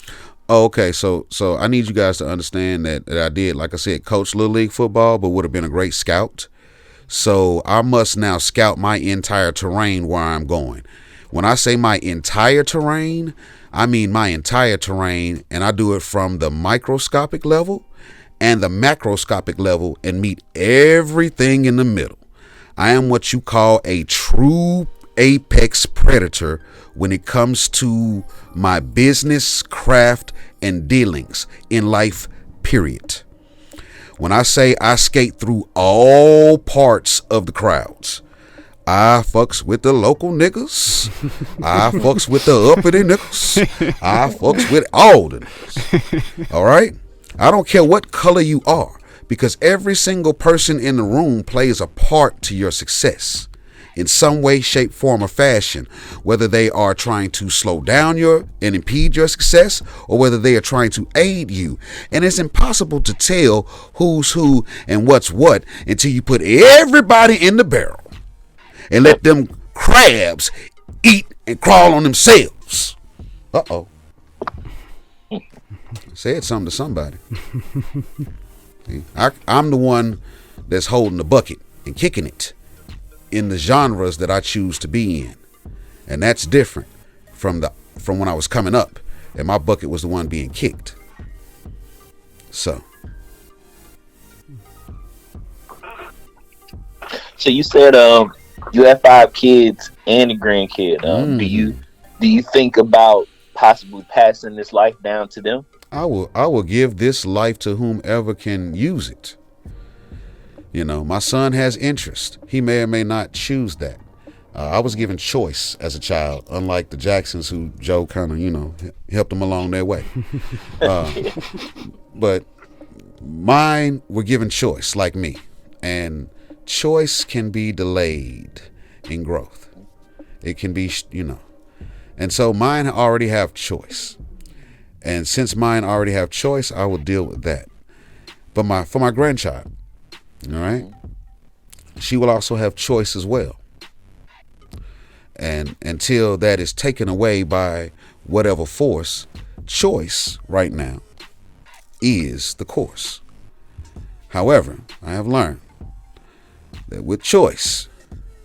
Oh, okay. So I need you guys to understand that I did, like I said, coach Little League football, but would have been a great scout. So I must now scout my entire terrain where I'm going. When I say my entire terrain, I mean my entire terrain, and I do it from the microscopic level and the macroscopic level and meet everything in the middle. I am what you call a true apex predator when it comes to my business, craft, and dealings in life, period. When I say I skate through all parts of the crowds, I fucks with the local niggas. I fucks with the uppity niggas. I fucks with all the niggas. All right? I don't care what color you are, because every single person in the room plays a part to your success in some way, shape, form, or fashion, whether they are trying to slow down and impede your success, or whether they are trying to aid you. And it's impossible to tell who's who and what's what until you put everybody in the barrel and let them crabs eat and crawl on themselves. Uh-oh. Said something to somebody. I'm the one that's holding the bucket and kicking it in the genres that I choose to be in. And that's different from when I was coming up and my bucket was the one being kicked. So you said you have 5 kids and a grandkid. Do you think about possibly passing this life down to them? I will give this life to whomever can use it. You know, my son has interest. He may or may not choose that. I was given choice as a child, unlike the Jacksons, who Joe kind of, helped them along their way. But mine were given choice, like me. And choice can be delayed in growth. It can be, And so mine already have choice. And since mine already have choice, I will deal with that. But for my grandchild, all right, she will also have choice as well. And until that is taken away by whatever force, choice right now is the course. However, I have learned that with choice,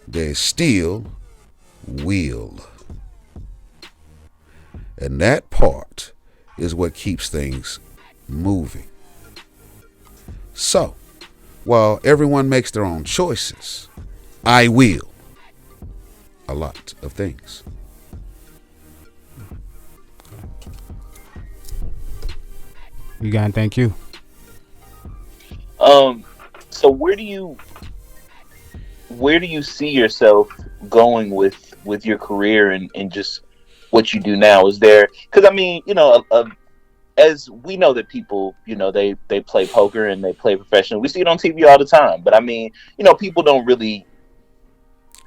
there is still will. And that part is what keeps things moving. So, while everyone makes their own choices, I will a lot of things. You got to thank you. So where do you see yourself going with your career and just what you do now? Is there, because I mean, as we know that people, they play poker and they play professionally. We see it on TV all the time. But I mean, people don't really,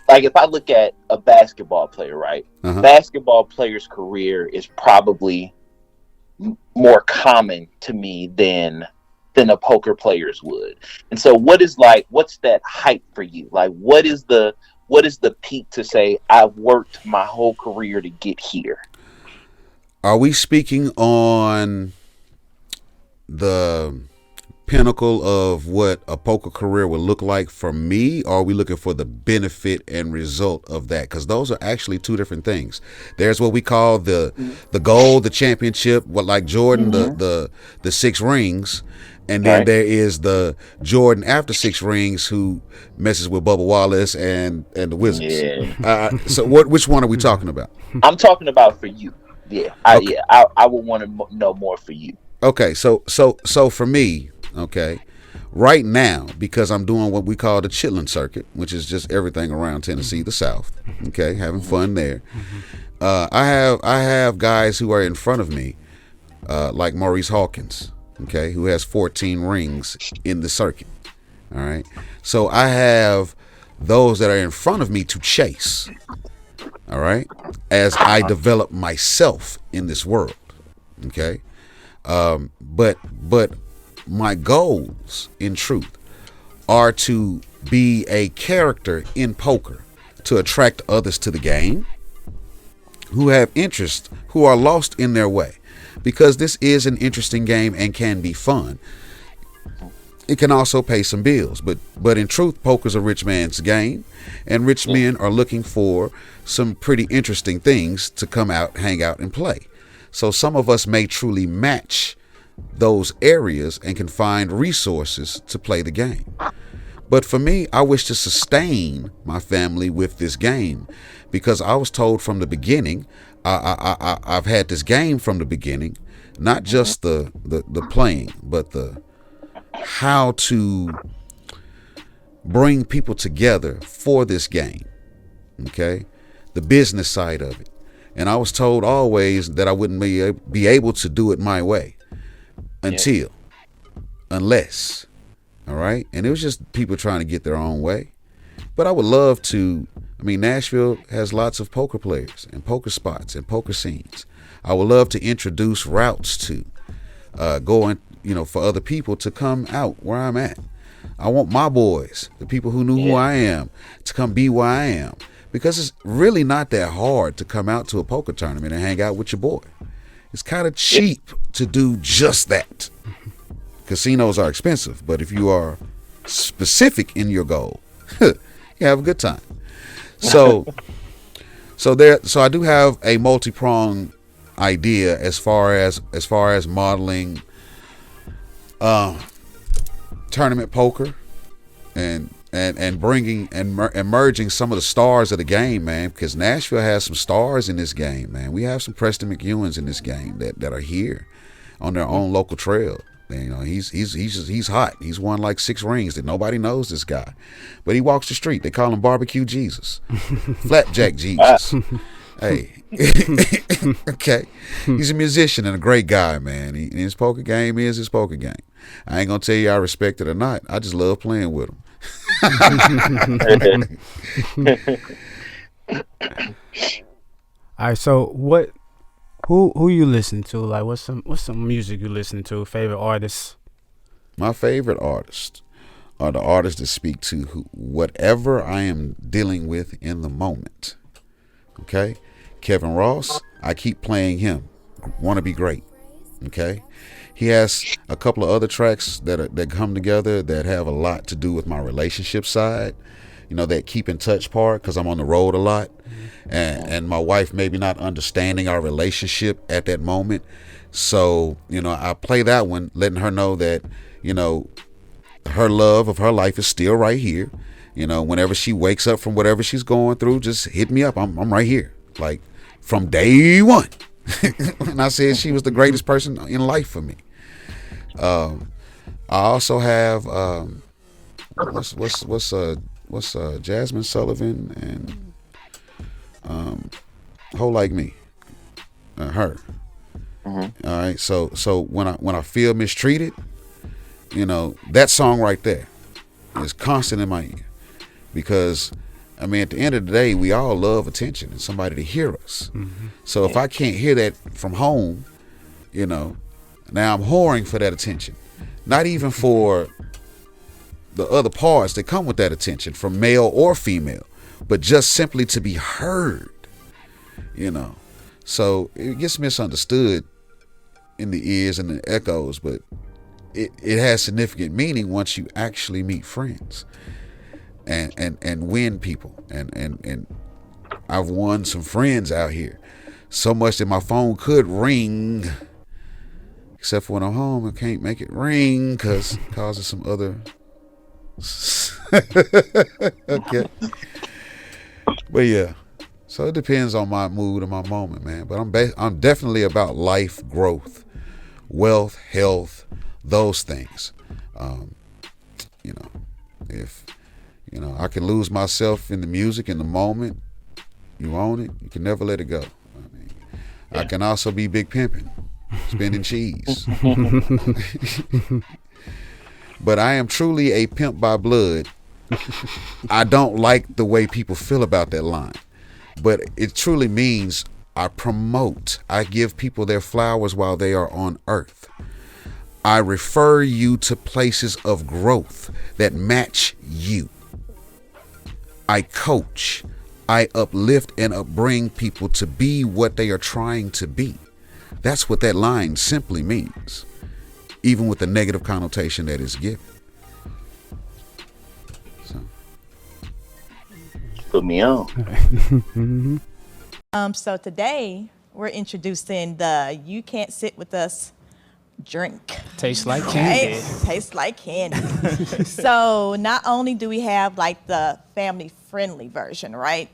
like, if I look at a basketball player, right? Uh-huh. Basketball player's career is probably more common to me than a poker player's would. And so what's that hype for you? Like, what is the peak to say, I've worked my whole career to get here? Are we speaking on the pinnacle of what a poker career would look like for me, or are we looking for the benefit and result of that? Because those are actually two different things. There's what we call the gold, the championship, what, like Jordan, the 6 rings, and then there is the Jordan after 6 rings who messes with Bubba Wallace and the Wizards. Yeah. So which one are we talking about? I'm talking about for you. Yeah, I would want to know more for you. Okay, so for me, okay, right now, because I'm doing what we call the chitlin circuit, which is just everything around Tennessee, the South. Okay, having fun there. I have guys who are in front of me, like Maurice Hawkins, okay, who has 14 rings in the circuit. All right, so I have those that are in front of me to chase. All right, as I develop myself in this world, okay, but my goals, in truth, are to be a character in poker to attract others to the game who have interest, who are lost in their way, because this is an interesting game and can be fun. It can also pay some bills, but in truth, poker's a rich man's game, and rich men are looking for some pretty interesting things to come out, hang out, and play. So some of us may truly match those areas and can find resources to play the game. But for me, I wish to sustain my family with this game, because I was told from the beginning, I've had this game from the beginning, not just the playing, but the how to bring people together for this game. Okay, the business side of it. And I was told always that I wouldn't be able to do it my way unless, all right? And it was just people trying to get their own way. But I would love to, Nashville has lots of poker players and poker spots and poker scenes. I would love to introduce routes to going, for other people to come out where I'm at. I want my boys, the people who knew who I am, to come be where I am. Because it's really not that hard to come out to a poker tournament and hang out with your boy. It's kind of cheap to do just that. Casinos are expensive, but if you are specific in your goal, you have a good time. So I do have a multi-pronged idea as far as modeling tournament poker and bringing and merging some of the stars of the game, man, because Nashville has some stars in this game, man. We have some Preston McEwens in this game that are here on their own local trail. And, he's hot. He's won like 6 rings that nobody knows this guy, but he walks the street. They call him Barbecue Jesus, Flapjack Jesus. Hey, okay. He's a musician and a great guy, man. His poker game is his poker game. I ain't gonna tell you I respect it or not. I just love playing with him. All right, so who you listen to? Like, what's some music you listen to? Favorite artists? My favorite artists are the artists that speak to whatever I am dealing with in the moment. Okay, Kevin Ross, I keep playing him. Want to be great. Okay, he has a couple of other tracks that come together that have a lot to do with my relationship side. That keep in touch part, because I'm on the road a lot, and my wife maybe not understanding our relationship at that moment. So I play that one, letting her know that her love of her life is still right here. Whenever she wakes up from whatever she's going through, just hit me up. I'm right here, like from day one. And I said she was the greatest person in life for me. I also have what's Jasmine Sullivan and Whole Like Me, her. Mm-hmm. All right, so when I feel mistreated, that song right there is constant in my ear, because at the end of the day, we all love attention and somebody to hear us. Mm-hmm. So if I can't hear that from home, now I'm whoring for that attention. Not even for the other parts that come with that attention, from male or female, but just simply to be heard. So it gets misunderstood in the ears and the echoes, but it has significant meaning once you actually meet friends and win people. And I've won some friends out here, so much that my phone could ring, except for when I'm home, I can't make it ring because it causes some other okay. But yeah, so it depends on my mood and my moment, man. But I'm definitely about life, growth, wealth, health, those things. If I can lose myself in the music in the moment, you own it. You can never let it go. I can also be big pimping, spending cheese. But I am truly a pimp by blood. I don't like the way people feel about that line, but it truly means I promote. I give people their flowers while they are on earth. I refer you to places of growth that match you. I coach. I uplift and upbring people to be what they are trying to be. That's what that line simply means, even with the negative connotation that is given. Put me on. So today we're introducing the You Can't Sit With Us drink. Tastes like candy. Right? Tastes like candy. So not only do we have like the family friendly version, right?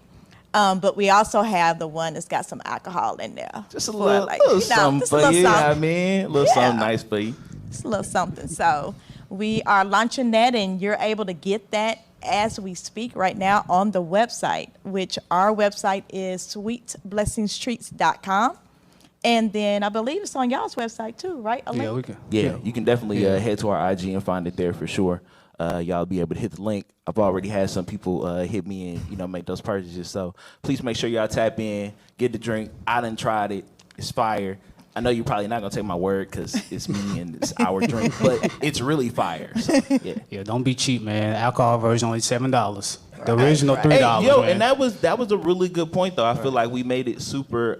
But we also have the one that's got some alcohol in there. Just a little something for you, I mean. A little something nice for you. Just a little something. So we are launching that, and you're able to get that as we speak right now on the website, which our website is sweetblessingstreats.com. And then I believe it's on y'all's website too, right? Yeah, we can. Yeah, you can definitely head to our IG and find it there for sure. Y'all be able to hit the link. I've already had some people hit me and make those purchases. So please make sure y'all tap in, get the drink. I done tried it. It's fire. I know you're probably not gonna take my word because it's me and it's our drink, but it's really fire. So, yeah, don't be cheap, man. Alcohol version only $7. The original $3. Hey, yo, man. and that was a really good point though. I feel like we made it super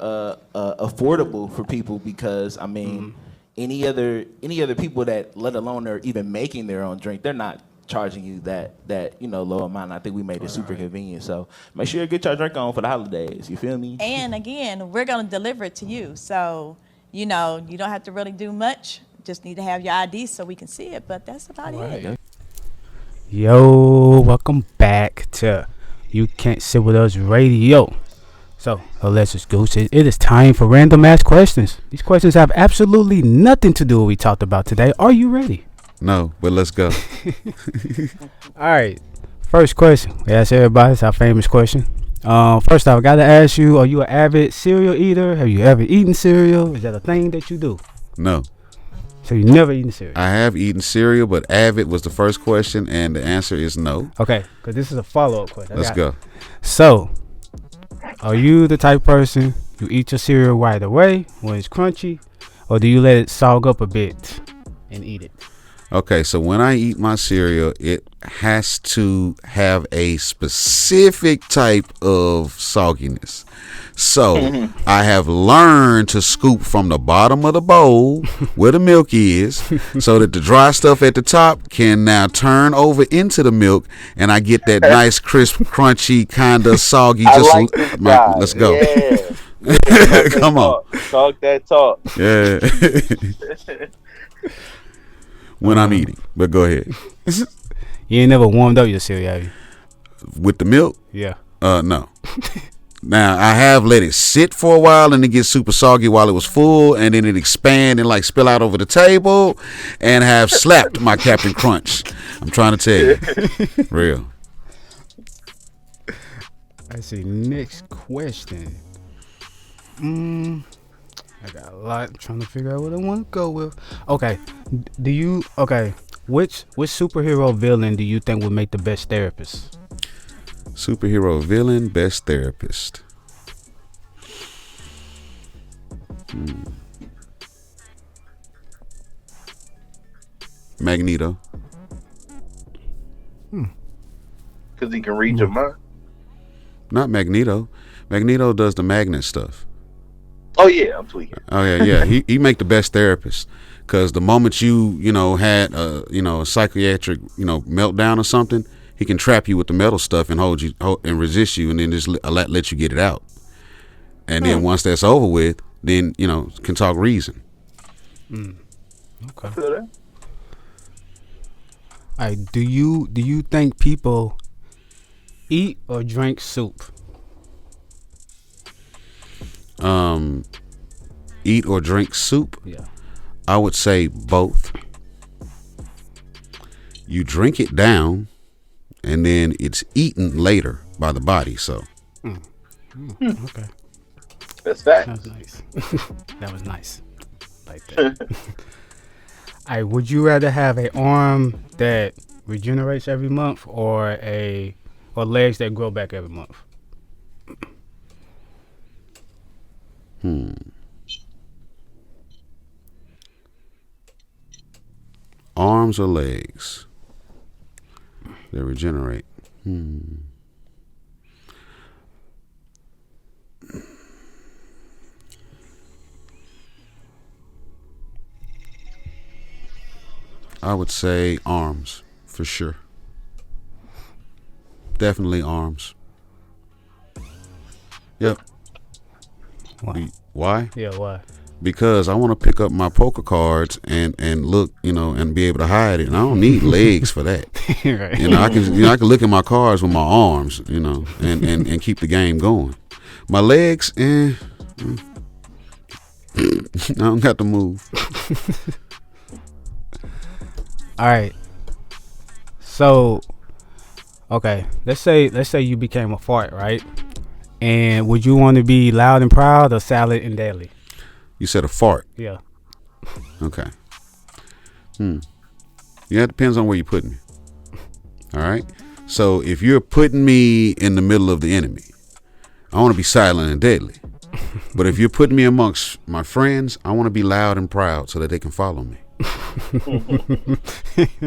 affordable for people because I mean, any other people that let alone they're even making their own drink, they're not charging you that low amount. I think we made it super convenient. So make sure you get your drink on for the holidays. You feel me? And again, we're gonna deliver it to you. So you don't have to really do much. Just need to have your ID so we can see it. But that's about it. Yo, welcome back to You Can't Sit With Us Radio. So, Alexius, Gooch, it is time for random ass questions. These questions have absolutely nothing to do with what we talked about today. Are you ready? No, but let's go. All right. First question. We ask everybody. It's our famous question. First off, I got to ask you, are you an avid cereal eater? Have you ever eaten cereal? Is that a thing that you do? No. So you never eaten cereal? I have eaten cereal, but avid was the first question, and the answer is no. Okay, because this is a follow-up question. Let's go. So, are you the type of person you eat your cereal right away when it's crunchy, or do you let it sog up a bit and eat it? Okay, so when I eat my cereal, it has to have a specific type of sogginess. So I have learned to scoop from the bottom of the bowl where the milk is so that the dry stuff at the top can now turn over into the milk and I get that nice, crisp, crunchy, kind of soggy. Let's go. Yeah. Come on. Talk that talk. Yeah. When I'm eating. But go ahead. You ain't never warmed up your cereal, have you? With the milk? Yeah. No. Now, I have let it sit for a while and it gets super soggy while it was full, and then it expand and spill out over the table, and have slapped my Captain Crunch. I'm trying to tell you. Real. I see. Next question. I got a lot. I'm trying to figure out what I want to go with. Okay. Which superhero villain do you think would make the best therapist? Superhero villain, best therapist. Magneto. Because he can read your mind. Not Magneto. Magneto does the magnet stuff. Oh yeah, I'm tweaking. Oh yeah. He make the best therapist, because the moment you had a psychiatric meltdown or something, he can trap you with the metal stuff and hold you and resist you, and then just let you get it out. And then once that's over with, then can talk reason. Okay. All right. Do you think people eat or drink soup? Eat or drink soup? Yeah. I would say both. You drink it down, and then it's eaten later by the body. So. Okay. That's that. That was nice. That was nice. Like that. All right. Would you rather have an arm that regenerates every month, or legs that grow back every month? Arms or legs that regenerate? I would say arms for sure. Definitely arms. Yep. Why? Yeah, why? Because I want to pick up my poker cards and look, and be able to hide it. And I don't need legs for that. Right. I can look at my cards with my arms, and keep the game going. My legs, I don't got to move. All right. So, Okay, let's say you became a fart, right? And would you want to be loud and proud or silent and deadly? You said a fart. Yeah. Okay. Yeah, it depends on where you're putting me. All right. So if you're putting me in the middle of the enemy, I want to be silent and deadly. But if you're putting me amongst my friends, I want to be loud and proud so that they can follow me.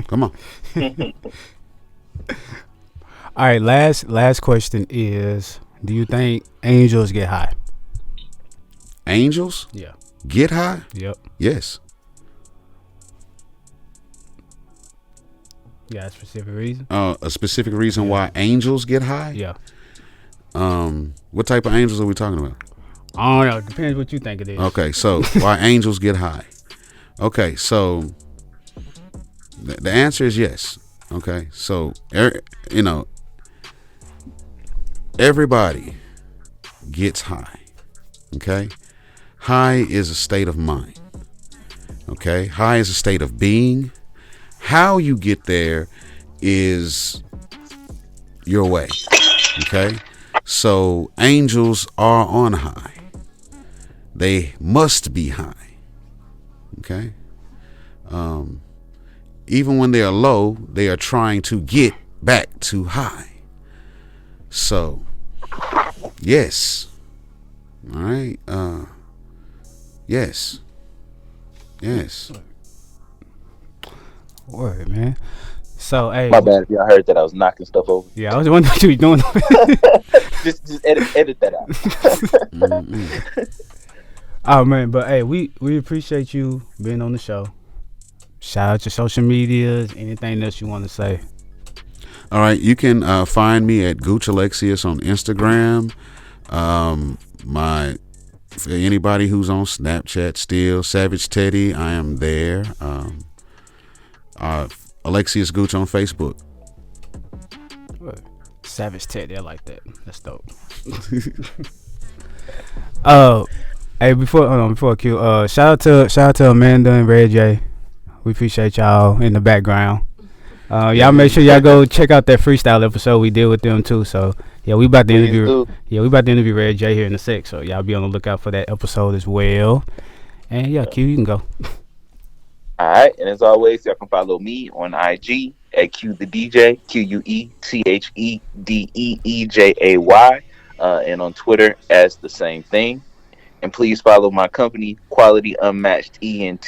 Come on. All right, last question is, do you think angels get high? Angels Yeah. get high? Yep. Yes. Yeah, a specific reason? A specific reason why angels get high? Yeah. What type of angels are we talking about? I don't know. It depends what you think it is. Okay, so why angels get high? Okay, so the answer is yes. Okay, so everybody gets high. Okay, high is a state of mind. Okay, high is a state of being. How you get there is your way. Okay, so angels are on high. They must be high. Okay. Even when they are low, they are trying to get back to high. So, yes. All right. Yes. Yes. Word, man. So, hey. My bad if y'all heard that I was knocking stuff over. Yeah, I was wondering what you were doing. just edit that out. Mm-hmm. Oh man, but hey, we appreciate you being on the show. Shout out your social medias, anything else you want to say. All right, you can find me at Gooch Alexius on Instagram. For anybody who's on Snapchat still, Savage Teddy, I am there. Alexius Gooch on Facebook. Savage Teddy, I like that. That's dope. Hey, before I cue, shout out to Amanda and Red J. We appreciate y'all in the background. Y'all make sure y'all go check out that freestyle episode we did with them too. So yeah, we about to interview Red J here in a sec. So y'all be on the lookout for that episode as well. And yeah, Q, you can go. All right, and as always, y'all can follow me on IG at Q the DJ, QUETHEDEEJAY, and on Twitter as the same thing. And please follow my company, Quality Unmatched ENT,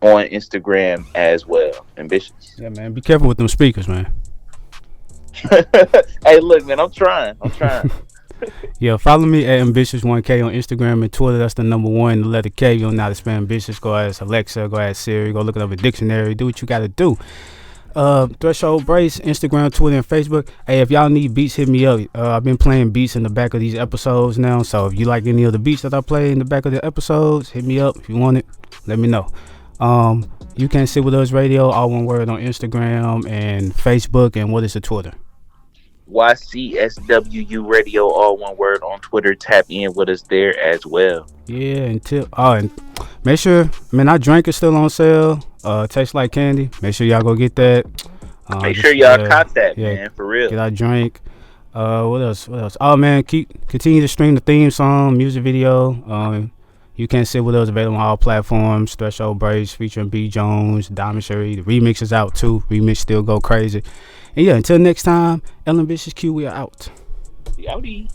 on Instagram as well. Ambitious. Yeah, man. Be careful with them speakers, man. Hey, look, man. I'm trying. Yeah, follow me at Ambitious1K on Instagram and Twitter. That's the number 1, the letter K. You don't know how to spell ambitious. Go ask Alexa. Go ask Siri. Go look it up a dictionary. Do what you got to do. Threshold Brace, Instagram, Twitter, and Facebook. Hey, if y'all need beats, hit me up. I've been playing beats in the back of these episodes now, so if you like any of the beats that I play in the back of the episodes, hit me up. If you want it, let me know. You Can't Sit With Us Radio, all one word, on Instagram and Facebook. And what is the Twitter? Y.C.S.W.U Radio, all one word, on Twitter. Tap in with us there as well. Yeah, and make sure, man, our drink is still on sale. Tastes like candy. Make sure y'all go get that. Make sure y'all caught that, man, for real. Get our drink. What else? Oh man, continue to stream the theme song, music video. You Can't Sit With Us, available on all platforms. Threshold Brace featuring B Jones, Diamond Sherry. The remix is out too. Remix still go crazy. And yeah, until next time, Ellen Vicious Q, we are out. Yowdy.